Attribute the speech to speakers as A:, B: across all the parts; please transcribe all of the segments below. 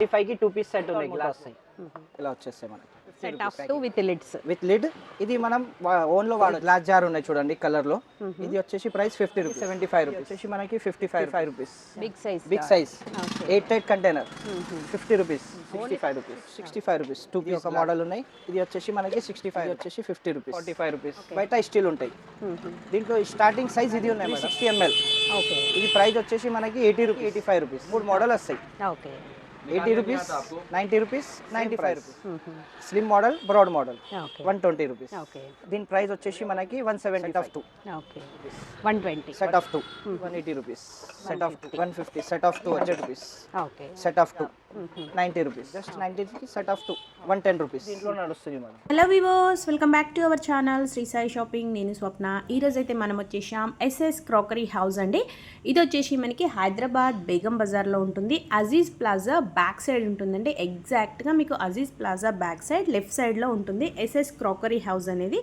A: 35 కి 2 piece set ఉన్నాయి glass ఇలా వచ్చేస్తాయి మనకి
B: set of 2 with lids.
A: With lid. ఇది మనం ఓన్ లో వాడే గ్లాస్ జార్ ఉన్నాయి చూడండి కలర్ లో. ఇది వచ్చేసి ప్రైస్ 50 రూపీస్, 75 రూపీస్ వచ్చేసి మనకి 55 rupees. Big size 8 container 50 rupees, 65 rupees, 65 rupees. 2 piece ఒక మోడల్ ఉన్నాయి. ఇది వచ్చేసి మనకి 65, వచ్చేసి 50 రూపీస్, 45 రూపీస్. బయట స్టీల్ ఉంటాయి. దీంట్లో స్టార్టింగ్ సైజ్ ఇది ఉన్నాయి 60 ml. ఓకే. ఇది ప్రైస్ వచ్చేసి మనకి 80 రూపీస్, 85 రూపీస్. 3 మోడల్ వస్తాయి. Okay. 80 rupees, 90 rupees, 95 rupees. Slim model, broad model 120 rupees. దీని ప్రైస్ వచ్చేసి మనకి 170 of 2. Okay. 120 set of 2 180 rupees, set of 2 150, set of 2 100 rupees. Okay. Set of 2 90 rupees, just 90 కి set of 2 110 rupees. దీంట్లో నడుస్తుంది madam.
C: Hello viewers, welcome back to our channel Shri Sai shopping. నేను స్వప్న. ఈరోజు అయితే మనం వచ్చేసాం ఎస్ఎస్ క్రాకరీ హౌస్ అండి. ఇది వచ్చేసి మనకి హైదరాబాద్ బేగం బజార్లో ఉంటుంది. అజీజ్ ప్లాజా బ్యాక్ సైడ్ ఉంటుందండి. ఎగ్జాక్ట్గా మీకు Aziz plaza back side left సైడ్లో ఉంటుంది ఎస్ఎస్ క్రాకరీ హౌస్ అనేది.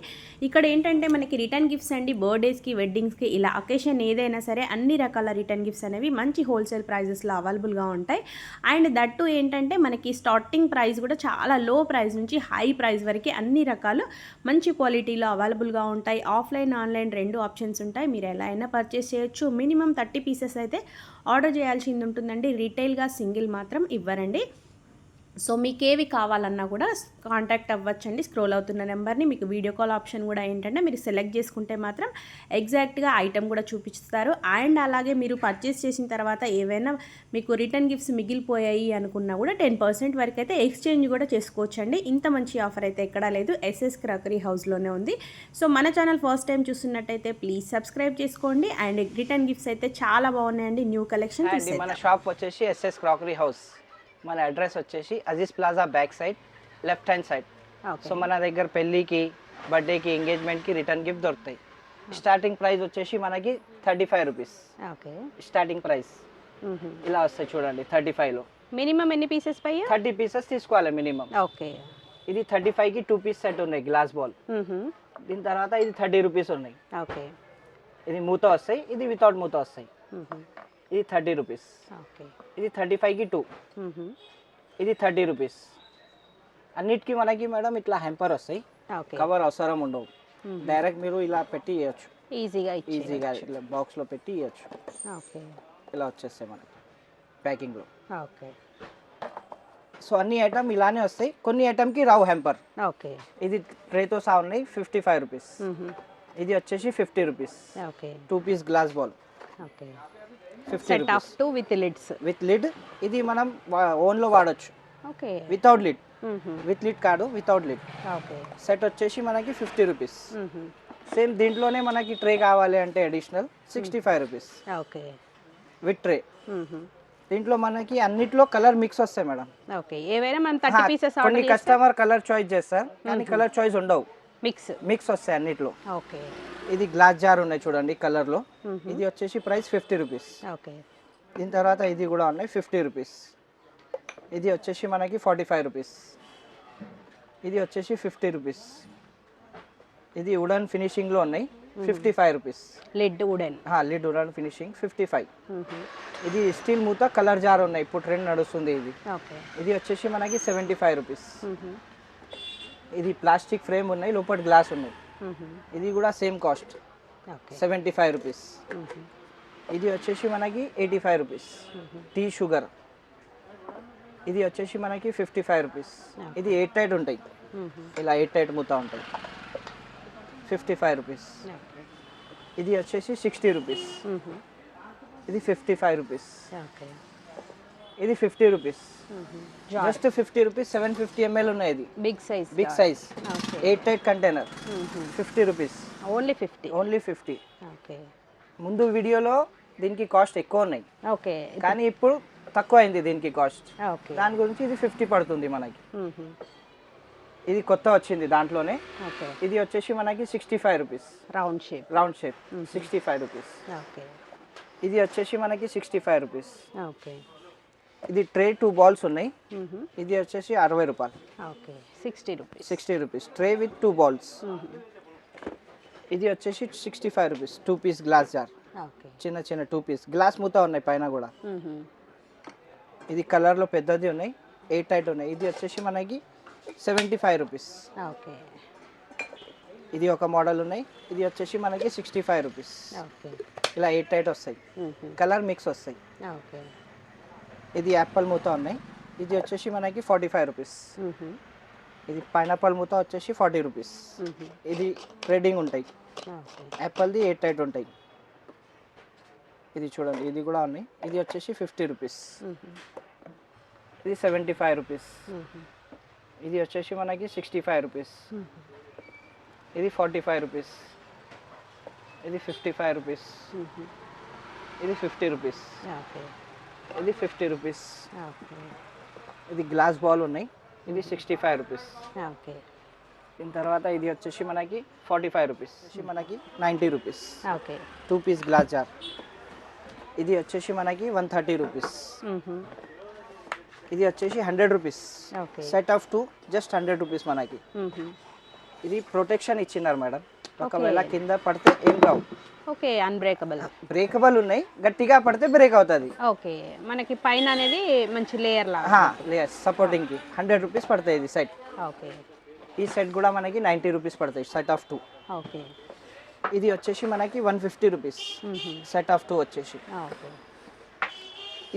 C: ఇక్కడ ఏంటంటే మనకి రిటర్న్ గిఫ్ట్స్ అండి, బర్త్డేస్కి, వెడ్డింగ్స్కి, ఇలా అకేషన్ ఏదైనా సరే అన్ని రకాల రిటర్న్ గిఫ్ట్స్ అనేవి మంచి హోల్సేల్ ప్రైజెస్లో అవైలబుల్గా ఉంటాయి. అండ్ దట్టు ఏంటంటే మనకి స్టార్టింగ్ ప్రైస్ కూడా చాలా లో ప్రైస్ నుంచి హై ప్రైస్ వరకు అన్ని రకాలు మంచి క్వాలిటీలో అవైలబుల్గా ఉంటాయి. ఆఫ్లైన్, ఆన్లైన్ 2 ఆప్షన్స్ ఉంటాయి. మీరు ఎలా అయినా పర్చేస్ చేయొచ్చు. మినిమం 30 పీసెస్ అయితే ఆర్డర్ చేయాల్సింది ఉంటుందండి. రీటైల్గా సింగిల్ మాత్రం ఇవ్వరండి. సో మీకు ఏవి కావాలన్నా కూడా కాంటాక్ట్ అవ్వచ్చండి. స్క్రోల్ అవుతున్న నెంబర్ని. మీకు వీడియో కాల్ ఆప్షన్ కూడా ఏంటంటే మీరు సెలెక్ట్ చేసుకుంటే మాత్రం ఎగ్జాక్ట్గా ఐటెం కూడా చూపిస్తారు. అండ్ అలాగే మీరు పర్చేస్ చేసిన తర్వాత ఏవైనా మీకు రిటర్న్ గిఫ్ట్స్ మిగిలిపోయాయి అనుకున్నా కూడా 10% వరకు అయితే ఎక్స్చేంజ్ కూడా చేసుకోవచ్చండి. ఇంత మంచి ఆఫర్ అయితే ఎక్కడా లేదు. ఎస్ఎస్ క్రాకరీ హౌస్లోనే ఉంది. సో మన ఛానల్ ఫస్ట్ టైం చూస్తున్నట్టయితే ప్లీజ్ సబ్స్క్రైబ్ చేసుకోండి. అండ్ రిటర్న్ గిఫ్ట్స్ అయితే చాలా బాగున్నాయండి. New collection.
A: మన షాప్ వచ్చేసి ఎస్ఎస్ క్రాకరీ హౌస్. మన అడ్రస్ వచ్చేసి Aziz plaza back side left hand side. So మన దగ్గర పెళ్ళికి, బర్త్డేకి, ఎంగేజ్మెంట్కి రిటర్న్ గిఫ్ట్ దొరుకుతాయి. స్టార్టింగ్ ప్రైస్ వచ్చేసి మనకి 35 రూపీస్. ఓకే. స్టార్టింగ్ ప్రైస్ ఇలా వస్తాయి చూడండి. 35లో
B: మినిమం ఎన్ని పీసెస్ పై?
A: 30 పీసెస్ తీసుకోవాలి మినిమం.
B: ఓకే.
A: ఇది 35 కి 2 పీస్ సెట్ ఉన్నాయి గ్లాస్ బాల్. దీని తర్వాత ఇది 30 రూపీస్ ఉన్నాయి. ఓకే. ఇది మూత వస్తాయి, ఇది వితౌట్ మూత వస్తాయి. ఇది 30 రూపీస్. ఓకే. ఇది 35 కి 2. ఇది 30 రూపీస్. అన్నిటికీ మనకి మేడం ఇట్లా హెంపర్ వస్తాయి. కవర్ అవసరం ఉండవు. డైరెక్ట్ మీరు ఇలా పెట్టి ఇవ్వచ్చు. ఈజీగా ఇలా బాక్స్లో పెట్టి ఇవ్వచ్చు. ఓకే. ఇలా వచ్చేస్తాయి మనకి ప్యాకింగ్లో. ఓకే. సో అన్ని ఐటమ్ ఇలానే వస్తాయి. కొన్ని ఐటమ్కి రావు హెంపర్. ఓకే. ఇది ట్రేతో సహా ఉన్నాయి. 55 రూపీస్. ఇది వచ్చేసి 50 rupees. Okay. 2 piece glass bowl. Okay.
B: Set of 2 with lids.
A: With lid. ఇది మనం ఓన్ లో వాడొచ్చు. Okay. Without lid. With lid కాదు, వితౌట్ లిడ్. ఓకే. సెట్ వచ్చేసి మనకి 50 రూపీస్. సేమ్ దీంట్లోనే మనకి ట్రే కావాలి అంటే additional 65 rupees. Okay. With tray. దీంట్లో మనకి అన్నిట్లో కలర్ మిక్స్ వస్తాయి మేడం. ఓకే. ఏవైనా మనం 30 పీసెస్ ఆర్డర్ చేస్తే కస్టమర్ కలర్ చాయిస్ చేస్తారు, కానీ కలర్ చాయిస్ ఉండవు. మిక్స్ వస్తాయి అన్నిట్లో. ఓకే. ఇది గ్లాస్ జార్ ఉన్నాయి చూడండి కలర్ లో. ఇది వచ్చేసి ప్రైస్ 50 రూపీస్. ఓకే. దీని తర్వాత ఇది కూడా ఉన్నాయి 50 రూపీస్. ఇది వచ్చేసి మనకి 45 రూపీస్. ఇది వచ్చేసి 50 రూపీస్. ఇది వుడన్ ఫినిషింగ్ లో ఉన్నాయి 55 రూపీస్. Lid wooden finishing 55. ఇది స్టీల్ మూత కలర్ జార్ ఉన్నాయి, ఇప్పుడు ట్రెండ్ నడుస్తుంది ఇది. ఇది వచ్చేసి మనకి 75 రూపీస్. ఇది ప్లాస్టిక్ ఫ్రేమ్ ఉన్నాయి, లోపల గ్లాస్ ఉన్నాయి. ఇది కూడా సేమ్ కాస్ట్ 75 రూపీస్. ఇది వచ్చేసి మనకి 85 రూపీస్. Tea sugar. ఇది వచ్చేసి మనకి 55 రూపీస్. ఇది 8 టైట్ ఉంటాయి, ఇలా 8 టైట్ మూత ఉంటాయి. 55 రూపీస్. ఇది వచ్చేసి 60 రూపీస్. ఇది 55 రూపీస్. ఇది 50 రూపీస్. Just 50 rupees. 750 ml ఉన్నాయి. ఇది big size 8 tight container 50 rupees. Only 50. Okay. ముందు వీడియోలో దీనికి కాస్ట్ ఎక్కువ ఉన్నాయి. ఓకే. కానీ ఇప్పుడు తక్కువ అయింది దీనికి కాస్ట్. ఓకే. దాని గురించి ఇది 50 పడుతుంది మనకి. ఇది కొత్త వచ్చింది దాంట్లోనే. ఓకే. ఇది వచ్చేసి మనకి 65 rupees. Round shape 65 rupees. Okay. ఇది వచ్చేసి మనకి 65 రూపీస్. ఓకే. ఇది ట్రే 2 బాల్స్ ఉన్నాయి. ఇది వచ్చేసి 60 రూపాయలు. Okay. 60 rupees tray with 2 bowls. ఇది వచ్చేసి 65 rupees. 2 piece glass jar. Okay. చిన్న 2 పీస్ గ్లాస్ మూత ఉన్నాయి పైన కూడా. ఇది కలర్ లో పెద్దది ఉన్నాయి. ఎయిట్ టైట్ ఉన్నాయి. ఇది వచ్చేసి మనకి 75 రూపీస్.
B: ఓకే
A: ఇది ఒక మోడల్ ఉన్నాయి. ఇది వచ్చేసి మనకి 65 రూపీస్.
B: ఓకే
A: ఇలా ఎయిట్ టైట్ వస్తాయి, కలర్ మిక్స్ వస్తాయి.
B: ఓకే
A: ఇది యాపిల్ మూత ఉన్నాయి. ఇది వచ్చేసి మనకి 45 రూపీస్. ఇది పైనాపిల్ మూత వచ్చేసి 40 రూపీస్. ఇది ట్రేడింగ్ ఉంటాయి.
B: ఓకే
A: యాపిల్ది ఎయిట్ టైట్ ఉంటాయి. ఇది చూడండి, ఇది కూడా ఉన్నాయి. ఇది వచ్చేసి 50 రూపీస్. ఇది 75 రూపీస్. ఇది వచ్చేసి మనకి 65 రూపీస్. ఇది 45 రూపీస్. ఇది 55 రూపీస్. ఇది 50 రూపీస్.
B: ఓకే
A: ఇది 50 రూపీస్.
B: ఓకే
A: ఇది గ్లాస్ బాల్ ఉన్నాయి. ఇది 65 రూపీస్.
B: ఓకే
A: దీని తర్వాత ఇది వచ్చేసి మనకి 45 రూపీస్. మనకి 90 rupees.
B: Okay
A: 2 piece glass jar. ఇది వచ్చేసి మనకి 130 రూపీస్. ఇది వచ్చేసి 100 rupees.
B: Okay
A: set of 2 just 100 rupees మనకి. ఇది ప్రొటెక్షన్ ఇచ్చినారు మేడం, ఒకవేళ కింద పడితే ఏం కావు.
B: Okay unbreakable.
A: బ్రేకబుల్ ఉన్నాయి, గట్టిగా పడితే బ్రేక్ అవుతుంది.
B: ఓకే మనకి పైన అనేది మంచి లేయర్ లాగా.
A: లేయర్ సపోర్టింగ్కి 100 రూపీస్ పడతాయి. ఇది సెట్.
B: ఓకే
A: ఈ సెట్ కూడా మనకి 90 రూపీస్ పడతాయి. Set of 2.
B: ఓకే
A: ఇది వచ్చేసి మనకి 150 రూపీస్. సెట్ ఆఫ్ 2 వచ్చేసి.
B: ఓకే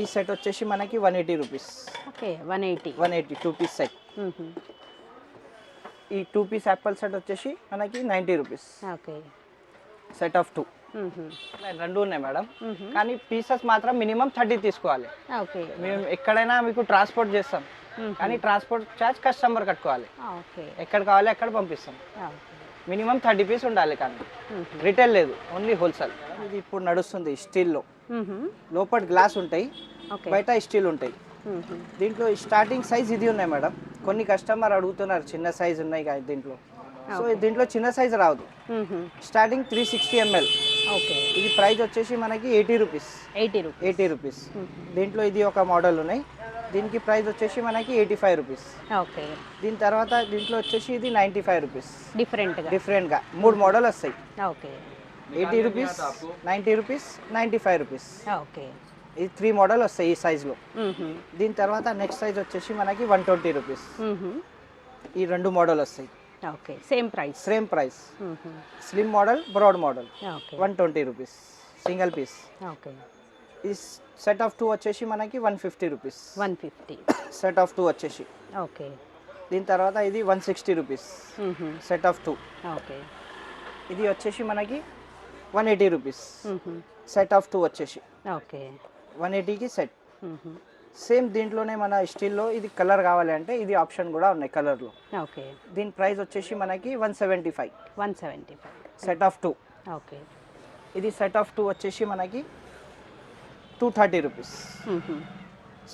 A: ఈ సెట్ వచ్చేసి మనకి 180 రూపీస్.
B: ఓకే 180.
A: 180 2 piece set. ఈ 2 పీస్ యాపిల్ సెట్ వచ్చేసి మనకి 90 రూపీస్.
B: Okay
A: set of 2. రెండు ఉన్నాయి మేడం, కానీ పీసెస్ మాత్రం మినిమం 30 తీసుకోవాలి.
B: ఓకే
A: మేము ఎక్కడైనా మీకు ట్రాన్స్పోర్ట్ చేస్తాం, కానీ ట్రాన్స్పోర్ట్ ఛార్జ్ కస్టమర్ కట్టుకోవాలి.
B: ఓకే
A: ఎక్కడ కావాలి అక్కడ పంపిస్తాం. మినిమం 30 పీస్ ఉండాలి, కానీ రిటైల్ లేదు, ఓన్లీ హోల్సేల్. ఇది ఇప్పుడు నడుస్తుంది స్టీల్లో. లోపల గ్లాస్ ఉంటాయి, బయట స్టీల్ ఉంటాయి. దీంట్లో స్టార్టింగ్ సైజ్ ఇది ఉన్నాయి మేడం. కొన్ని కస్టమర్ అడుగుతున్నారు చిన్న సైజ్ ఉన్నాయి కదా దీంట్లో. సో దీంట్లో చిన్న సైజ్ రాదు. Starting 360 ml.
B: ఓకే
A: ఇది ప్రైస్ వచ్చేసి మనకి 80 రూపీస్. 80 రూపీస్. దీంట్లో ఇది ఒక మోడల్ ఉన్నాయి. దీనికి ప్రైస్ వచ్చేసి మనకి 85 రూపీస్.
B: ఓకే
A: దీని తర్వాత దీంట్లో వచ్చేసి ఇది 95 రూపీస్. డిఫరెంట్గా 3 మోడల్ వస్తాయి.
B: Okay
A: 80 rupees, 90 rupees, 95 rupees.
B: Okay
A: ఇది 3 మోడల్ వస్తాయి ఈ సైజ్లో. దీని తర్వాత నెక్స్ట్ సైజ్ వచ్చేసి మనకి 120 రూపీస్. ఈ 2 మోడల్ వస్తాయి.
B: Okay same price.
A: Slim model, broad model.
B: Okay
A: 120 rupees single piece.
B: Okay
A: ఈ సెట్ ఆఫ్ 2 వచ్చేసి మనకి 150 రూపీస్.
B: 150
A: సెట్ ఆఫ్ 2 వచ్చేసి.
B: ఓకే
A: దీని తర్వాత ఇది 160 రూపీస్. Set of 2.
B: ఓకే
A: ఇది వచ్చేసి మనకి 180 రూపీస్. సెట్ ఆఫ్ 2 వచ్చేసి.
B: Okay
A: 180కి set. సేమ్ దీంట్లోనే మన స్టీల్లో ఇది కలర్ కావాలి అంటే ఇది ఆప్షన్ కూడా ఉన్నాయి కలర్లో.
B: ఓకే
A: దీని ప్రైస్ వచ్చేసి మనకి 175. Set of 2.
B: ఓకే
A: ఇది సెట్ ఆఫ్ 2 వచ్చేసి మనకి 230 రూపీస్.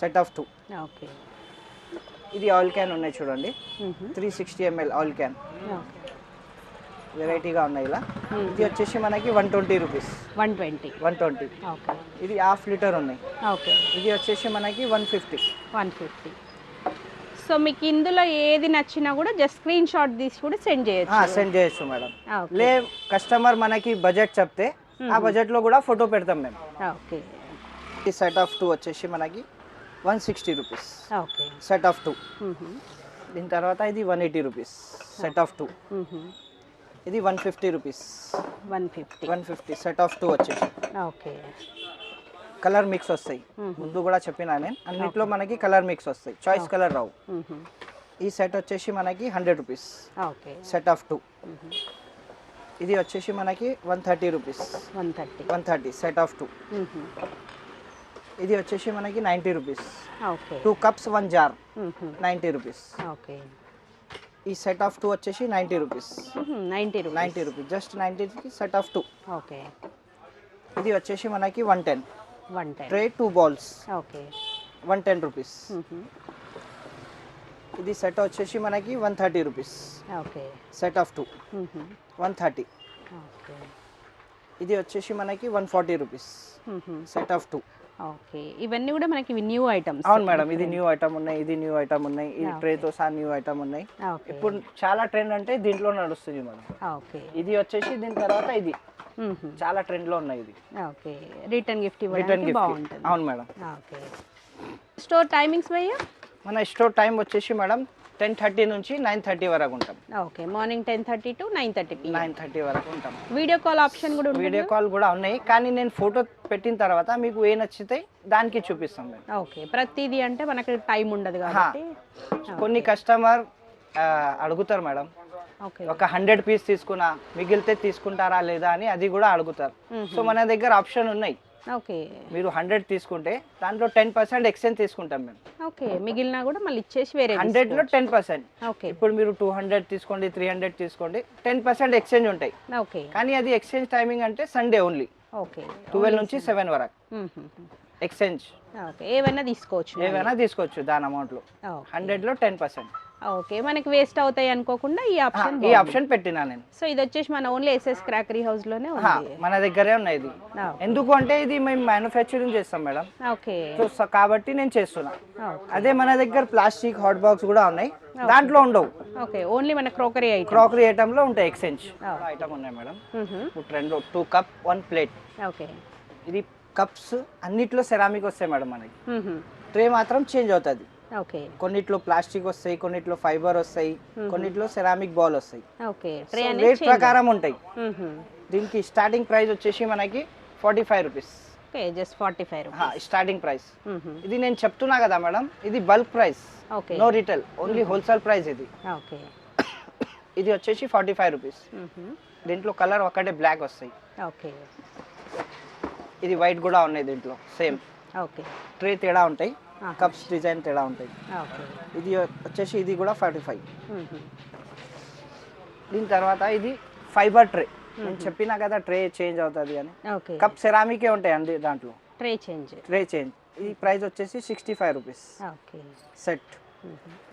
A: Set of 2.
B: ఓకే
A: ఇది ఆయిల్ క్యాన్ ఉన్నాయి చూడండి, 360 ml ఆయిల్ క్యాన్. వెరైటీగా ఉన్నాయి ఇలా. ఇది వచ్చేసి మనకి 120 రూపీస్. 120.
B: ఓకే
A: ఇది హాఫ్ లీటర్ ఉన్నాయి.
B: ఓకే
A: ఇది వచ్చేసి మనకి 150.
B: సో మీకు ఇందులో ఏది నచ్చినా కూడా జస్ట్ స్క్రీన్ షాట్ తీసి కూడా సెండ్
A: చేయొచ్చు మేడం. లే కస్టమర్ మనకి బడ్జెట్ చెప్తే ఆ బడ్జెట్లో కూడా ఫోటో పెడతాం మేము.
B: ఓకే
A: ఈ సెట్ ఆఫ్ 2 వచ్చేసి మనకి 160 రూపీస్.
B: Okay
A: set of 2. దీని తర్వాత ఇది 180 రూపీస్. Set of 2. ఇది 150 రూపీస్. 150 సెట్ ఆఫ్ 2 వచ్చేసి.
B: ఓకే
A: కలర్ మిక్స్ వస్తాయి. ముందు కూడా చెప్పినా నేను, అన్నిట్లో మనకి కలర్ మిక్స్ వస్తాయి, చాయిస్ కలర్ రావు. ఈ సెట్ వచ్చేసి మనకి 100 రూపీస్.
B: Okay
A: set of 2. ఇది వచ్చేసి మనకి 130 రూపీస్. 130 set of 2. ఇది వచ్చేసి మనకి 90 rupees.
B: Okay
A: 2 cups 1 jar 90 rupees.
B: Okay
A: ఈ సెట్ ఆఫ్ 2 వచ్చేసి 90 రూపీస్. 90 రూపీస్ జస్ట్ 90కి సెట్ ఆఫ్ 2.
B: ఓకే
A: ఇది వచ్చేసి మనకి 110. Tray 2 balls.
B: Okay
A: 110 rupees. ఇది సెట్ వచ్చేసి మనకి 130 rupees.
B: Okay
A: set of 2. 130.
B: Okay
A: ఇది వచ్చేసి మనకి 140 రూపీస్. Set of 2.
B: ఓకే ఇవన్నీ కూడా మనకి న్యూ ఐటమ్స్.
A: అవును మేడం, ఇది న్యూ ఐటమ్ ఉన్నాయి, ఇది న్యూ ఐటమ్ ఉన్నాయి, ఈ ట్రేతో సహా న్యూ ఐటమ్ ఉన్నాయి. ఇప్పుడు చాలా ట్రెండ్ అంటే దీంట్లో నడుస్తుంది మేడం.
B: ఓకే
A: ఇది వచ్చేసి దీని తర్వాత ఇది చాలా ట్రెండ్ లో ఉన్నాయి. ఇది
B: ఓకే రిటర్న్ గిఫ్ట్ ఇవ్వడానికి బాగుంటుంది.
A: అవును మేడం.
B: ఓకే స్టోర్ టైమింగ్స్ భయ్యా?
A: మన స్టోర్ టైం వచ్చేసి మేడం 10:30 నుంచి 9:30 వరకు ఉంటాం.
B: Okay, morning 10:30 to 9:30 p.m.
A: 9:30 వరకు ఉంటాం.
B: వీడియో కాల్ ఆప్షన్ కూడా ఉంటుంది.
A: వీడియో కాల్ కూడా ఉన్నాయి, కానీ నేను ఫోటో పెట్టిన తర్వాత మీకు ఏ నచ్చితే దానికి చూపిస్తాం మేము.
B: ఓకే, ప్రతిదీ అంటే మనకి టైం ఉండదు కాబట్టి
A: కొన్ని కస్టమర్ అడుగుతారు మేడం,
B: ఓకే
A: ఒక 100 పీస్ తీసుకున్నా మిగిలితే తీసుకుంటారా లేదా అని అది కూడా అడుగుతారు. సో మన దగ్గర ఆప్షన్ ఉన్నాయి.
B: ఓకే,
A: మీరు 100 తీసుకుంటే దాంట్లో 10% ఎక్స్చేంజ్ తీసుకుంటాం మేము.
B: ఓకే, మిగిలినా కూడా మళ్ళీ ఇచ్చేసి వేరే
A: 100లో 10%.
B: ఓకే,
A: ఇప్పుడు మీరు 200 తీసుకోండి, 300 తీసుకోండి, 10% ఎక్స్చేంజ్ ఉంటాయి.
B: ఓకే,
A: కానీ అది ఎక్స్చేంజ్ టైమింగ్ అంటే సండే ఓన్లీ,
B: ఓకే
A: 12 నుంచి 7 వరకు ఎక్స్చేంజ్.
B: ఓకే, ఏవైనా తీసుకోవచ్చు.
A: ఏమైనా తీసుకోవచ్చు దాని అమౌంట్లో. 100లో 10%.
B: ఓకే, మనకి వేస్ట్ అవుతాయి అనుకోకుండా ఈ ఆప్షన్
A: ఈ ఆప్షన్ పెట్టినా నేను.
B: సో ఇది వచ్చేసి మన ఓన్లీ ఎస్ఎస్ క్రాకరీ హౌస్ లోనే
A: హా,
B: ఉంది.
A: మన దగ్గరే ఉన్నాయి ఇది. ఎందుకు అంటే ఇది మేము మ్యానుఫ్యాక్చరింగ్ చేస్తాం మేడం,
B: ఓకే,
A: సో కాబట్టి నేను చేస్తున్నా. అదే మన దగ్గర ప్లాస్టిక్ హాట్ బాక్స్ కూడా ఉన్నాయి, దాంట్లో ఉండవు.
B: ఓకే, ఓన్లీ మన క్రోకరీ ఐటమ్.
A: క్రాకరీ ఐటమ్ లో ఉంటాయి ఎక్స్చేంజ్ ఐటమ్ ఉన్నాయి మేడం. రెండు 2 కప్ 1 ప్లేట్.
B: ఓకే,
A: ఇది కప్స్ అన్నిట్లో సెరామిక్ వస్తాయి మేడం మనకి. ట్రే మాత్రం చేంజ్ అవుతుంది.
B: ఓకే,
A: కొన్నిట్లో ప్లాస్టిక్ వస్తాయి, కొన్నిట్లో ఫైబర్ వస్తాయి, కొన్నిట్లో సెరామిక్ బాల్ వస్తాయి.
B: ఓకే,
A: రేట్ ప్రకారం ఉంటాయి. దీనికి స్టార్టింగ్ ప్రైస్ వచ్చేసి మనకి 45 rupees.
B: Okay, just 45 rupees
A: starting price. ఇది నేను చెప్తున్నా కదా మేడం, ఇది bulk price,
B: okay,
A: no retail, only wholesale price ఇది.
B: ఓకే,
A: ఇది వచ్చేసి 45 రూపీస్. దీంట్లో కలర్ ఒకటే బ్లాక్ వస్తాయి.
B: ఓకే,
A: ఇది వైట్ కూడా ఉన్నాయి దీంట్లో సేమ్.
B: ఓకే,
A: ట్రే తేడా ఉంటాయి, కప్స్ డిజైన్ తేడా ఉంటాయి.
B: ఓకే,
A: ఇది వచ్చేసి ఇది కూడా 45. దీని తర్వాత ఇది ఫైబర్ ట్రే. నేను చెప్పినా కదా ట్రే చేంజ్ అవుతుంది అని.
B: ఓకే,
A: కప్ సెరామికే ఉంటాయి అండి దాంట్లో.
B: Tray change.
A: Tray change. ఈ ప్రైస్ వచ్చేసి 65 రూపీస్
B: ఓకే,
A: సెట్.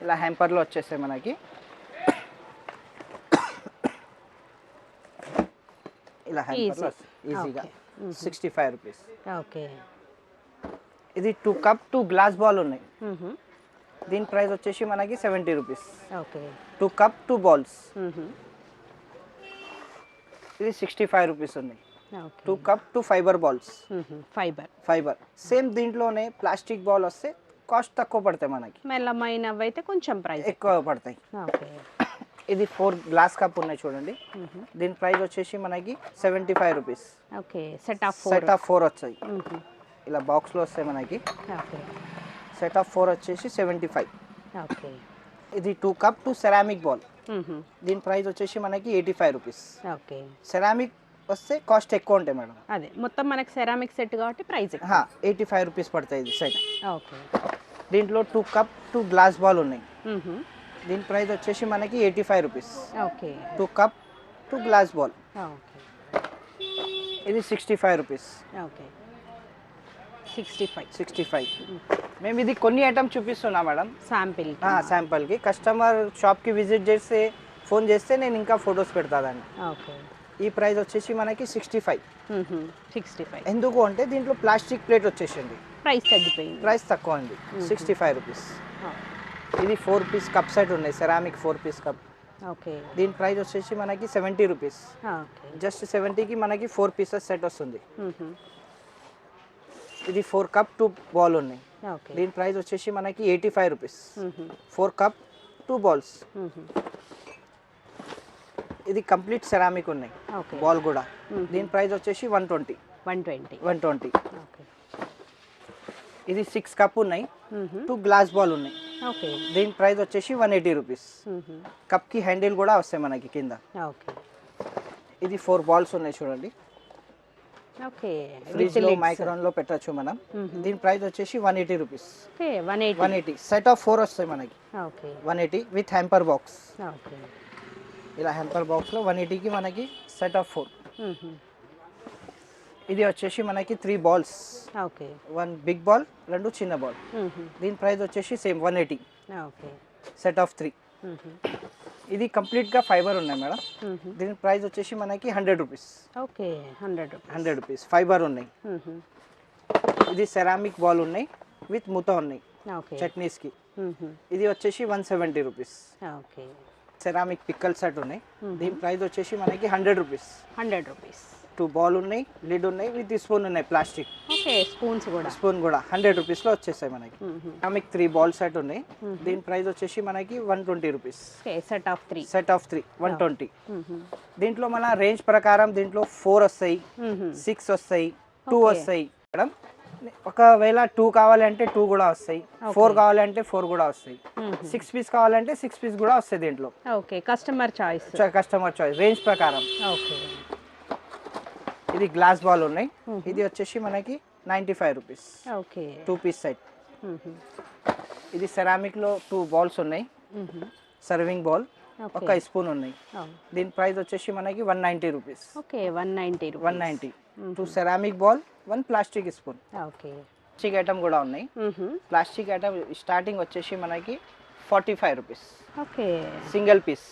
A: ఇలా హ్యాంపర్లో వచ్చేస్తాయి మనకి. ఇలా హ్యాంపర్లో ఈజీగా 65 రూపీస్.
B: ఓకే,
A: ఇది 2 కప్ 2 గ్లాస్ బాల్ ఉన్నాయి. దీని ప్రైస్ వచ్చేసి మనకి 70 రూపీస్.
B: Okay,
A: 2 cup 2 bowls. ఇది 65 రూపీస్ ఉన్నాయి. 2 cup 2 fibre balls. Fibre same దీంట్లోనే ప్లాస్టిక్ బాల్ వస్తే కాస్ట్ తక్కువ పడతాయి మనకి,
B: మెల్లమైనవి అయితే కొంచెం ప్రైస్
A: ఎక్కువ పడతాయి.
B: ఓకే,
A: ఇది 4 గ్లాస్ కప్ ఉన్నాయి చూడండి. దీని ప్రైస్ వచ్చేసి మనకి 75 రూపీస్.
B: ఓకే, సెట్ ఆఫ్
A: 4 వచ్చాయి. ఇలా బాక్స్లో వస్తాయి మనకి.
B: ఓకే,
A: సెట్ ఆఫ్ 4 వచ్చేసి 75.
B: ఓకే,
A: ఇది 2 కప్ 2 సెరామిక్ బాల్. దీని ప్రైస్ వచ్చేసి మనకి 85 రూపీస్.
B: ఓకే,
A: సెరామిక్ వస్తే కాస్ట్ ఎక్కువ ఉంటాయి మేడం.
B: అదే మొత్తం మనకి సెరామిక్ సెట్ కాబట్టి ప్రైస్
A: 85 రూపీస్ పడతాయి ఇది సెట్.
B: ఓకే,
A: దీంట్లో 2 కప్ 2 గ్లాస్ బాల్ ఉన్నాయి. దీని ప్రైస్ వచ్చేసి మనకి 85 rupees.
B: Okay,
A: 2 cup 2 glass bowl.
B: Okay,
A: ఇది 65 రూపీస్.
B: ఓకే, 65.
A: మేము ఇది కొన్ని ఐటమ్ చూపిస్తున్నా మేడం శాంపిల్కి. కస్టమర్ షాప్కి విజిట్ చేస్తే ఫోన్ చేస్తే నేను ఇంకా ఫొటోస్ పెడతాదండి.
B: ఓకే,
A: ఈ ప్రైస్ వచ్చేసి మనకి 65.
B: 65
A: ఎందుకు అంటే దీంట్లో ప్లాస్టిక్ ప్లేట్ వచ్చేసింది,
B: ప్రైస్ తగ్గిపోయింది,
A: ప్రైస్ తక్కువ అండి. 65 రూపీస్. ఇది 4 పీస్ కప్ సెట్ ఉన్నాయి, సెరామిక్ 4 పీస్ కప్.
B: ఓకే,
A: దీని ప్రైస్ వచ్చేసి మనకి 70 రూపీస్.
B: ఓకే,
A: జస్ట్ 70కి మనకి 4 పీసెస్ సెట్ వస్తుంది. ఇది 4 కప్ 2 బాల్ ఉన్నాయి.
B: ఓకే,
A: దీని ప్రైస్ వచ్చేసి మనకి 85 రూపీస్. 4 cup 2 bowls. ఇది కంప్లీట్ సెరామిక్ ఉన్నాయి బాల్ కూడా. దీని ప్రైస్ వచ్చేసి 120.
B: ఓకే,
A: ఇది 6 కప్ ఉన్నాయి, 2 గ్లాస్ బాల్ ఉన్నాయి.
B: ఓకే,
A: దీని ప్రైస్ వచ్చేసి 180 రూపీస్. కప్కి హ్యాండిల్ కూడా వస్తాయి మనకి కింద.
B: ఓకే,
A: ఇది 4 బాల్స్ ఉన్నాయి చూడండి.
B: ఓకే,
A: ఫ్రిడ్జ్లో మైక్రోన్లో పెట్టచ్చు మనం. దీని ప్రైస్ వచ్చేసి 180 రూపీస్.
B: ఓకే, 180.
A: సెట్ ఆఫ్ 4 వస్తాయి మనకి.
B: Okay,
A: 180 with hamper box.
B: Okay,
A: ఇలా హ్యాంపర్ బాక్స్లో 180కి మనకి సెట్ ఆఫ్ 4. ఇది వచ్చేసి మనకి 3 బాల్స్.
B: ఓకే,
A: 1 బిగ్ బాల్, 2 చిన్న బాల్. దీని ప్రైస్ వచ్చేసి సేమ్ 180.
B: Okay,
A: set of 3. ఇది కంప్లీట్గా ఫైబర్ ఉన్నాయి మేడం. దీని ప్రైస్ వచ్చేసి మనకి 100 రూపీస్.
B: ఓకే,
A: 100 రూపీస్ ఫైబర్ ఉన్నాయి. ఇది సెరామిక్ బాల్ ఉన్నాయి విత్ మూత ఉన్నాయి చట్నీస్కి. ఇది వచ్చేసి 170 rupees.
B: Okay,
A: ceramic pickle set ఉన్నాయి. దీని ప్రైస్ వచ్చేసి మనకి 100 రూపీస్.
B: 100 రూపీస్.
A: 2 బాల్ ఉన్నాయి, లిడ్ ఉన్నాయి, విత్ స్పూన్ ఉన్నాయి ప్లాస్టిక్.
B: ఓకే స్పూన్స్ కూడా
A: స్పూన్ కూడా 100 రూపీస్లో వచ్చేసాయి మనకి. మీకు 3 బాల్ సెట్ ఉన్నాయి. దీని ప్రైస్ వచ్చేసి మనకి 120 rupees.
B: Okay set of 3.
A: Set of 3 120. దీంట్లో మన రేంజ్ ప్రకారం దీంట్లో 4 వస్తాయి, 6 వస్తాయి, 2 వస్తాయి మేడం. ఒకవేళ 2 కావాలంటే 2 కూడా వస్తాయి, 4 కావాలంటే 4 కూడా వస్తాయి, 6 పీస్ కావాలంటే 6 పీస్ కూడా వస్తాయి దీంట్లో.
B: Okay customer choice.
A: Customer choice range ప్రకారం.
B: ఓకే
A: ఇది గ్లాస్ బాల్ ఉన్నాయి. ఇది వచ్చేసి మనకి 95 రూపీస్.
B: Okay
A: 2 piece set. ఇది సెరామిక్ లో 2 బాల్స్ ఉన్నాయి, సర్వింగ్ బాల్, ఒక స్పూన్ ఉన్నాయి. దీని ప్రైస్ వచ్చేసి మనకి 190 rupees.
B: Okay 190
A: 190. 2 ceramic bowl, 1 plastic spoon.
B: Okay
A: plastic item కూడా ఉన్నాయి. ప్లాస్టిక్ ఐటమ్ స్టార్టింగ్ వచ్చేసి మనకి 45 రూపీస్.
B: Okay
A: single piece.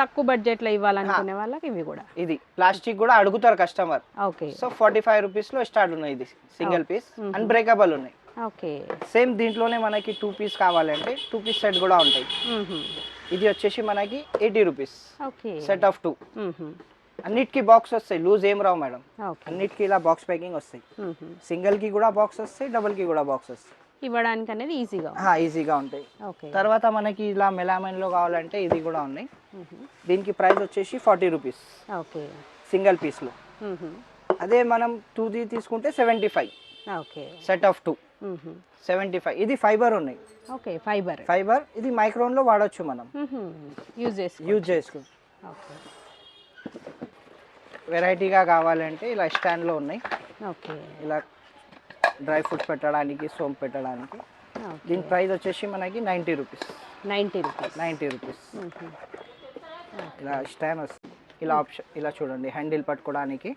B: తక్కువ బడ్జెట్ లో ఇవ్వాలనుకునే వాళ్ళకి ఇవి కూడా.
A: ఇది ప్లాస్టిక్ కూడా అడుగుతారు కస్టమర్.
B: ఓకే
A: సో 45 రూపీస్ లో స్టార్ట్ ఉన్నాయి. ఇది సింగిల్ పీస్, అన్బ్రేకబుల్ ఉన్నాయి.
B: ఓకే
A: సేమ్ దీంట్లోనే మనకి 2 పీస్ కావాలంటే 2 పీస్ సెట్ కూడా ఉంటాయి. ఇది వచ్చేసి మనకి 80 రూపీస్.
B: Okay
A: set of 2. అన్నిటికీ బాక్స్ వస్తాయి, లూజ్ ఏం రావు మేడం.
B: ఓకే
A: అన్నిటికీ ఇలా బాక్స్ ప్యాకింగ్ వస్తాయి. సింగిల్ కి కూడా బాక్స్ వస్తాయి, డబుల్ కి కూడా బాక్స్ వస్తాయి.
B: ఇవ్వడానికి అనేది ఈజీగా.
A: ఈజీగా ఉంటాయి.
B: ఓకే
A: తర్వాత మనకి ఇలా మెలామైన్ లో కావాలంటే ఇది కూడా ఉన్నాయి. దీనికి ప్రైస్ వచ్చేసి 40 రూపీస్.
B: ఓకే
A: సింగిల్ పీస్ లో. అదే మనం 2D తీసుకుంటే 75.
B: Okay
A: set of 2 75. ఇది ఫైబర్ ఉన్నాయి.
B: Okay fibre.
A: ఫైబర్ ఇది మైక్రోన్ లో వాడొచ్చు మనం. యూజ్ చేసుకో.
B: ఓకే
A: వెరైటీగా కావాలంటే ఇలా స్టాండ్ లో ఉన్నాయి.
B: ఓకే
A: ఇలా డ్రై ఫ్రూట్స్ పెట్టడానికి, సోంపు పెట్టడానికి. దీని ప్రైస్ వచ్చేసి మనకి 90 రూపీస్. 90 రూపీస్. ఇలా స్టాండ్ వస్తుంది. ఇలా ఆప్షన్ ఇలా చూడండి, హ్యాండిల్ పట్టుకోవడానికి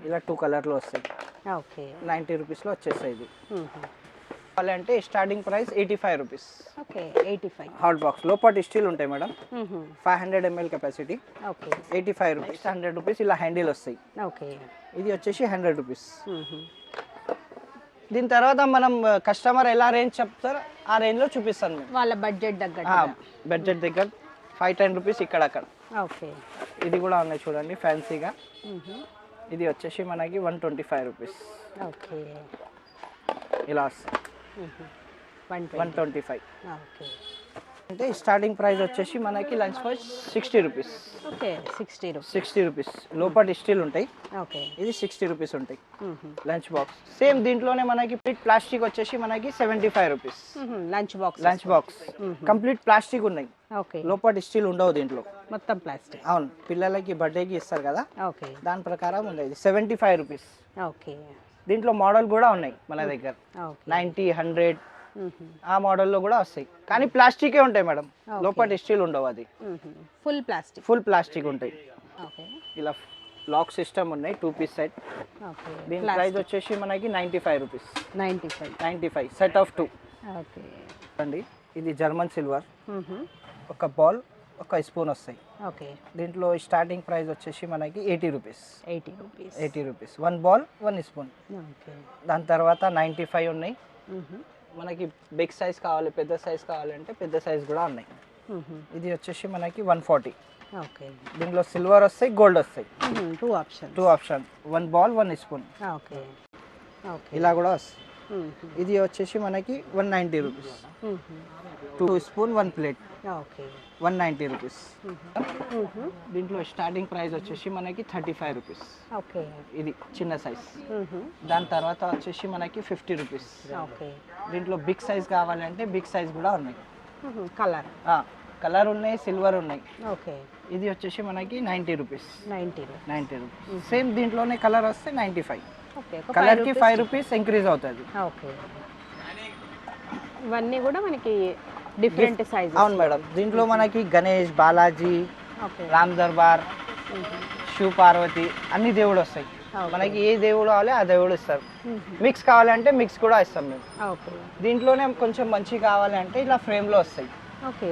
A: ఇలా 2 కలర్లో వస్తాయి.
B: ఓకే
A: 90 రూపీస్లో వచ్చేస్తాయి. ఇది కావాలంటే starting price 85 rupees.
B: Okay 85.
A: Hot box లోపటి స్టీల్ ఉంటాయి madam. 500 ml capacity.
B: Okay
A: 85 rupees. 100 rupees ఇలా హ్యాండిల్ వస్తాయి.
B: ఓకే
A: ఇది వచ్చేసి 100 రూపీస్. దీని తర్వాత మనం కస్టమర్ ఎలా రేంజ్ చెప్తారో ఆ రేంజ్లో చూపిస్తాను మేము.
B: వాళ్ళ బడ్జెట్ దగ్గర.
A: బడ్జెట్ దగ్గర 5-10 రూపీస్ ఇక్కడ అక్కడ.
B: ఓకే
A: ఇది కూడా ఉన్నాయి చూడండి ఫ్యాన్సీగా. ఇది వచ్చేసి మనకి 125 రూపీస్.
B: ఓకే
A: ఇలా వస్తుంది. 125.
B: ఓకే
A: అంటే స్టార్టింగ్ ప్రైస్ వచ్చేసి మనకి lunch box 60 rupees.
B: Okay 60
A: rupees. లోపటి స్టీల్ ఉంటాయి.
B: ఓకే
A: ఇది 60 రూపీస్ ఉంటాయి లంచ్ బాక్స్. సేమ్ దీంట్లోనే మనకి ప్లాస్టిక్ వచ్చేసి మనకి 75 rupees.
B: Lunch box
A: complete plastic ఉన్నాయి.
B: ఓకే
A: లోపటి స్టీల్ ఉండవు దీంట్లో,
B: మొత్తం ప్లాస్టిక్.
A: అవును, పిల్లలకి బర్త్డేకి ఇస్తారు కదా,
B: ఓకే
A: దాని ప్రకారం ఉంది. 75 రూపీస్.
B: ఓకే
A: దీంట్లో మోడల్ కూడా ఉన్నాయి మన దగ్గర.
B: ఓకే
A: 90, 100 ఆ మోడల్లో కూడా వస్తాయి. కానీ ప్లాస్టికే ఉంటాయి మేడం, లోపటి స్టీల్ ఉండవు. అది
B: ఫుల్
A: ప్లాస్టిక్ ఉంటాయి.
B: ఓకే
A: ఇలా లాక్ సిస్టమ్ ఉన్నాయి. 2 పీస్ సెట్.
B: ఓకే
A: దీని ప్రైస్ వచ్చేసి మనకి 95 రూపీస్. 95 set of 2.
B: ఓకే
A: అండి ఇది జర్మన్ సిల్వర్. ఒక బాల్, ఒక స్పూన్ వస్తాయి.
B: ఓకే
A: దీంట్లో స్టార్టింగ్ ప్రైస్ వచ్చేసి మనకి 80 rupees.
B: 80
A: rupees. 1 ball 1 spoon.
B: Okay
A: దాని తర్వాత 95 ఉన్నాయి. మనకి బిగ్ సైజ్ కావాలి, పెద్ద సైజ్ కావాలంటే పెద్ద సైజ్ కూడా ఉన్నాయి. ఇది వచ్చేసి మనకి 140.
B: ఓకే
A: దీంట్లో సిల్వర్ వస్తాయి, గోల్డ్ వస్తాయి.
B: 2
A: option. 1 ball 1 spoon.
B: Okay okay
A: ఇలా కూడా వస్తాయి. ఇది వచ్చేసి మనకి 190 rupees. 2 spoon 1 plate.
B: Okay
A: 190 rupees. దీంట్లో స్టార్టింగ్ ప్రైస్ వచ్చేసి మనకి 35 రూపీస్.
B: ఓకే
A: ఇది చిన్న సైజ్. దాని తర్వాత వచ్చేసి మనకి 50 రూపీస్.
B: ఓకే
A: దీంట్లో బిగ్ సైజ్ కావాలంటే బిగ్ సైజ్ కూడా ఉన్నాయి.
B: కలర్
A: ఉన్నాయి, సిల్వర్ ఉన్నాయి.
B: ఓకే
A: ఇది వచ్చేసి మనకి 90 రూపీస్.
B: 90
A: రూపీస్. సేమ్ దీంట్లోనే కలర్ వస్తే 95.
B: ఓకే
A: కలర్కి 5 రూపీస్ ఇంక్రీజ్ అవుతుంది.
B: ఓకే ఇవన్నీ కూడా మనకి డిఫరెంట్ సైజ్.
A: అవును మేడం. దీంట్లో మనకి గణేష్, బాలాజీ,
B: ఓకే
A: రామ్ దర్బార్, శివ పార్వతి అన్ని దేవుడు వస్తాయి. మనకి ఏ దేవుడు కావాలి ఆ దేవుడు ఇస్తారు. మిక్స్ కావాలంటే మిక్స్ కూడా ఇస్తాం మేము.
B: ఓకే
A: దీంట్లోనే కొంచెం మంచి కావాలంటే ఇలా ఫ్రేమ్లో వస్తాయి.
B: ఓకే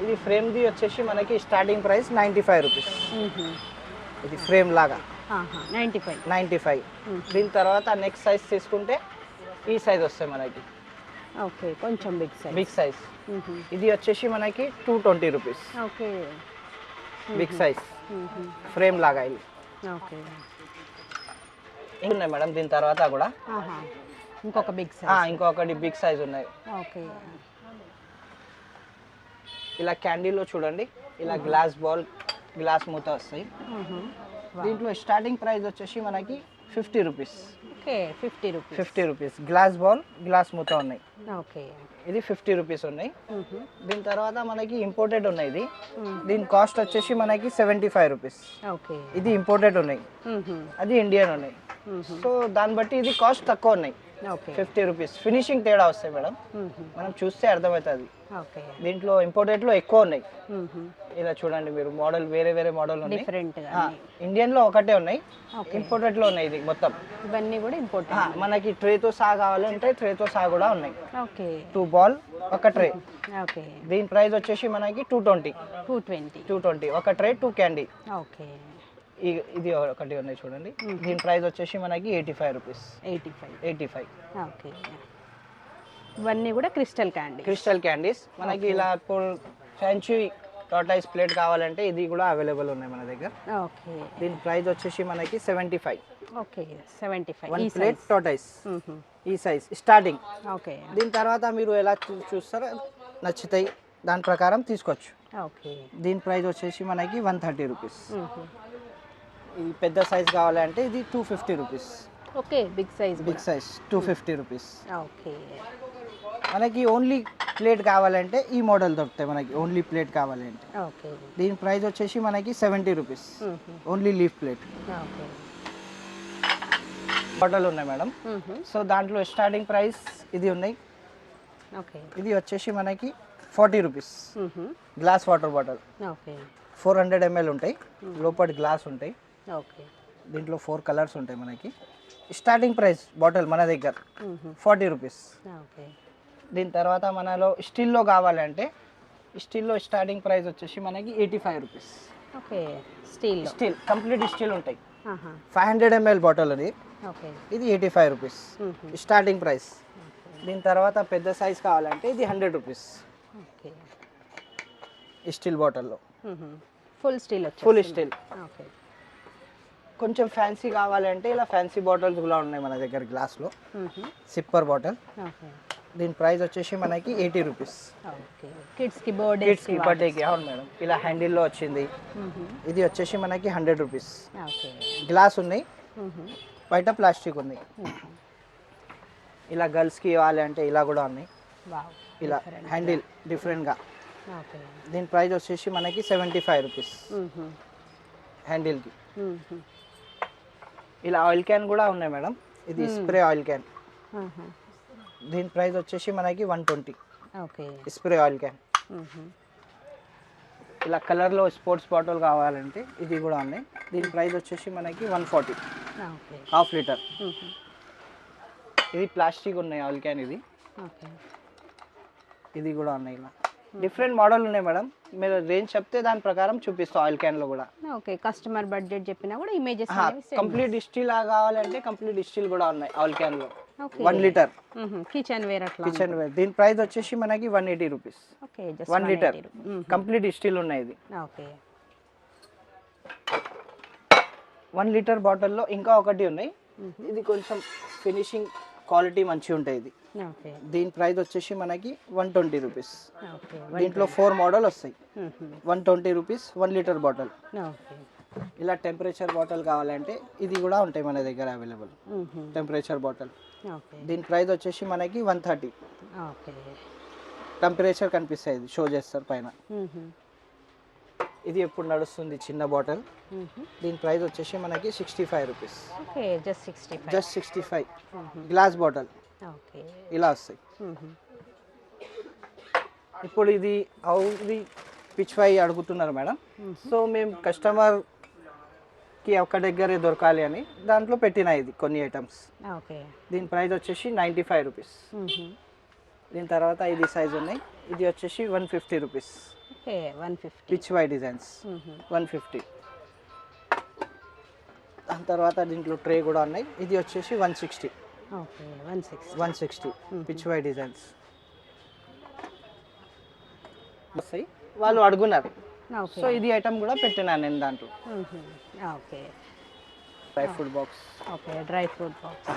A: ఇది ఫ్రేమ్ది వచ్చేసి మనకి స్టార్టింగ్ ప్రైస్ 95 రూపీస్. ఇది ఫ్రేమ్ లాగా 95. దీని తర్వాత నెక్స్ట్ సైజ్ తీసుకుంటే ఈ సైజ్ వస్తాయి మనకి.
B: ఓకే కొంచెం బిగ్
A: సైజ్. ఇది వచ్చేసి మనకి 220 rupees.
B: Okay
A: big size frame లాగా ఇది.
B: ఓకే
A: ఉన్నాయి మేడం దీని తర్వాత కూడా.
B: ఇంకొక బిగ్ సైజ్.
A: ఇంకొకటి బిగ్ సైజ్ ఉన్నాయి.
B: ఓకే.
A: ఇలా క్యాండీలో చూడండి, ఇలా గ్లాస్ బాల్, గ్లాస్ మూత వస్తాయి. దీంట్లో స్టార్టింగ్ ప్రైస్ వచ్చేసి మనకి 50 rupees.
B: Okay, 50 rupees.
A: 50 rupees glass ball, glass మూత ఉన్నాయి.
B: ఓకే,
A: ఇది 50 రూపీస్ ఉన్నాయి. దీని తర్వాత మనకి ఇంపోర్టెడ్ ఉన్నాయి. ఇది దీని కాస్ట్ వచ్చేసి మనకి 75 రూపీస్.
B: ఓకే,
A: ఇది ఇంపోర్టెడ్ ఉన్నాయి, అది ఇండియన్ ఉన్నాయి. సో దాన్ని బట్టి ఇది కాస్ట్ తక్కువ ఉన్నాయి.
B: Okay,
A: 50 rupees. ఫినిషింగ్ తేడా వస్తాయి మేడం, మనం చూస్తే అర్థమవుతుంది.
B: ఓకే,
A: దీంట్లో ఇంపోర్టెడ్లో ఎక్కువ ఉన్నాయి. ఇలా చూడండి మీరు, మోడల్ వేరే వేరే మోడల్ ఉన్నాయి.
B: డిఫరెంట్.
A: ఇండియన్లో ఒకటే ఉన్నాయి, ఇంపోర్టెడ్లో ఉన్నాయి. ఇది మొత్తం
B: ఇవన్నీ కూడా ఇంపోర్టెడ్.
A: మనకి ట్రేతో సహా కావాలంటే ట్రేతో సహా కూడా ఉన్నాయి.
B: ఓకే,
A: 2 బాల్ ఒక ట్రే.
B: ఓకే,
A: దీని ప్రైస్ వచ్చేసి మనకి 220. 220 ఒక ట్రే, 2 క్యాండీ.
B: ఓకే,
A: ఇది ఒకటి ఉన్నాయి చూడండి. దీని ప్రైస్ వచ్చేసి మనకి 85 రూపీస్. 85.
B: ఓకే, ఇవన్నీ కూడా క్రిస్టల్
A: క్యాండీస్. మనకి ఇలా ఇప్పుడు ఫ్యాన్సీ టార్టైస్ ప్లేట్ కావాలంటే ఇది కూడా అవైలబుల్ ఉన్నాయి మన దగ్గర.
B: ఓకే,
A: దీని ప్రైస్ వచ్చేసి మనకి 75.
B: ఓకే, 75.
A: 1 ప్లేట్ టార్టైస్ ఈ సైజ్ స్టార్టింగ్.
B: ఓకే,
A: దీని తర్వాత మీరు ఎలా చూస్తారో నచ్చుతాయి, దాని ప్రకారం తీసుకోవచ్చు.
B: ఓకే,
A: దీని ప్రైస్ వచ్చేసి మనకి 130 రూపీస్. ఈ పెద్ద సైజ్ కావాలంటే ఇది 250 rupees.
B: Okay, big size
A: 250 rupees.
B: Okay,
A: మనకి ఓన్లీ ప్లేట్ కావాలంటే ఈ మోడల్ దొరుకుతాయి మనకి. ఓన్లీ ప్లేట్ కావాలంటే
B: ఓకే,
A: దీని ప్రైస్ వచ్చేసి మనకి 70 rupees. Only leaf plate.
B: Okay,
A: bottle ఉన్నాయి మేడం. సో దాంట్లో స్టార్టింగ్ ప్రైస్ ఇది ఉన్నాయి.
B: ఓకే,
A: ఇది వచ్చేసి మనకి 40 rupees. Glass water bottle.
B: Okay,
A: 400 ml ఉంటాయి, లోపల గ్లాస్ ఉంటాయి.
B: ఓకే,
A: దీంట్లో 4 కలర్స్ ఉంటాయి మనకి. స్టార్టింగ్ ప్రైస్ బాటిల్ మన దగ్గర 40 రూపీస్.
B: ఓకే,
A: దీని తర్వాత మనలో స్టీల్లో కావాలంటే స్టీల్లో స్టార్టింగ్ ప్రైస్ వచ్చేసి మనకి 85 rupees.
B: Okay, steel
A: complete steel ఉంటాయి. 500 ml బాటిల్ అది.
B: ఓకే,
A: ఇది 85 రూపీస్ స్టార్టింగ్ ప్రైస్. దీని తర్వాత పెద్ద సైజ్ కావాలంటే ఇది 100 రూపీస్.
B: ఓకే,
A: స్టీల్ బాటిల్లో
B: ఫుల్ స్టీల్.
A: ఓకే, కొంచెం ఫ్యాన్సీ కావాలంటే ఇలా ఫ్యాన్సీ బాటిల్స్ కూడా ఉన్నాయి మన దగ్గర గ్లాస్లో. Sipper bottle.
B: ఓకే,
A: దీని ప్రైస్ వచ్చేసి మనకి 80 రూపీస్.
B: ఓకే, కిడ్స్కి బర్త్డేకి.
A: అవును మేడం, ఇలా హ్యాండిల్లో వచ్చింది. ఇది వచ్చేసి మనకి 100 రూపీస్.
B: ఓకే,
A: గ్లాస్ ఉన్నాయి, బయట ప్లాస్టిక్ ఉంది. ఇలా గర్ల్స్కి ఇవ్వాలి అంటే ఇలా కూడా ఉన్నాయి. ఇలా హ్యాండిల్ డిఫరెంట్గా.
B: ఓకే,
A: దీని ప్రైస్ వచ్చేసి మనకి 75 రూపీస్ హ్యాండిల్కి. ఇలా ఆయిల్ క్యాన్ కూడా ఉన్నాయి మేడం. ఇది స్ప్రే ఆయిల్ క్యాన్. దీని ప్రైస్ వచ్చేసి మనకి 120.
B: Okay,
A: spray oil can. ఇలా కలర్లో స్పోర్ట్స్ బాటిల్ కావాలంటే ఇది కూడా ఉన్నాయి. దీని ప్రైస్ వచ్చేసి మనకి 140.
B: Okay,
A: half litre. ఇది ప్లాస్టిక్ ఉన్నాయి ఆయిల్ క్యాన్. ఇది
B: ఓకే,
A: ఇది కూడా ఉన్నాయి. ఇలా డిఫరెంట్ మోడల్ ఉన్నాయి మేడం. మీరు రేంజ్ చెప్తే దాని ప్రకారం చూపిస్తాం ఆయిల్ క్యాన్లో కూడా.
B: ఓకే, కస్టమర్ బడ్జెట్ చెప్పినా కూడా ఇమేజెస్
A: కంప్లీట్ స్టీల్ కావాలంటే కంప్లీట్ స్టీల్ కూడా ఉన్నాయి ఆయిల్ క్యాన్లో. 1 లీటర్
B: కిచెన్ వేర్ అట్లా.
A: Kitchenware. దీని ప్రైస్ వచ్చేసి మనకి 180 rupees.
B: Okay, just
A: 1 litre complete steel ఉన్నాయి. ఇది
B: ఓకే,
A: 1 లీటర్ బాటిల్లో ఇంకా ఒకటి ఉన్నాయి. ఇది కొంచెం ఫినిషింగ్ క్వాలిటీ మంచిగా ఉంటాయి. ఇది
B: ఓకే,
A: దీని ప్రైస్ వచ్చేసి మనకి 120 రూపీస్.
B: ఓకే,
A: దీంట్లో 4 మోడల్ వస్తాయి. 120 రూపీస్ 1 లీటర్ బాటిల్.
B: ఓకే,
A: ఇలా టెంపరేచర్ బాటిల్ కావాలంటే ఇది కూడా ఉంటాయి మన దగ్గర అవైలబుల్. Temperature bottle.
B: ఓకే,
A: దీని ప్రైస్ వచ్చేసి మనకి 130.
B: ఓకే,
A: టెంపరేచర్ కనిపిస్తాయి, ఇది షో చేస్తారు పైన. ఇది ఎప్పుడు నడుస్తుంది చిన్న బాటిల్. దీని ప్రైస్ వచ్చేసి మనకి 65 rupees.
B: Okay, just
A: 65. Glass bottle.
B: Okay,
A: ఇలా వస్తాయి. ఇప్పుడు ఇది అవుది పిచ్ ఫ్రై అడుగుతున్నారు మేడం. సో మేము కస్టమర్కి ఒక దగ్గరే దొరకాలి అని దాంట్లో పెట్టిన ఇది కొన్ని ఐటమ్స్.
B: ఓకే,
A: దీని ప్రైస్ వచ్చేసి 95 రూపీస్. దీని తర్వాత ఇది సైజ్ ఉన్నాయి. ఇది వచ్చేసి 150 రూపీస్.
B: ఓకే, 150.
A: పిచ్ వై డిజైన్స్ 150. దాని తర్వాత దీంట్లో ట్రే కూడా ఉన్నాయి. ఇది వచ్చేసి 160.
B: ఓకే, 160.
A: పిచ్ వై డిజైన్స్ వస్తాయి. వాళ్ళు అడుగున్నారు, సో ఇది ఐటమ్ కూడా పెట్టినా నేను దాంట్లో.
B: Okay,
A: dry fruit box.
B: Okay, dry fruit box.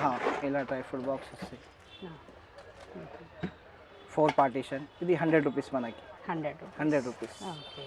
A: ఇలా డ్రై ఫ్రూట్ బాక్స్ వస్తాయి. 4 పార్టీషన్. ఇది 100 రూపీస్ మనకి.
B: 100.
A: 100 రూపీస్.
B: ఓకే.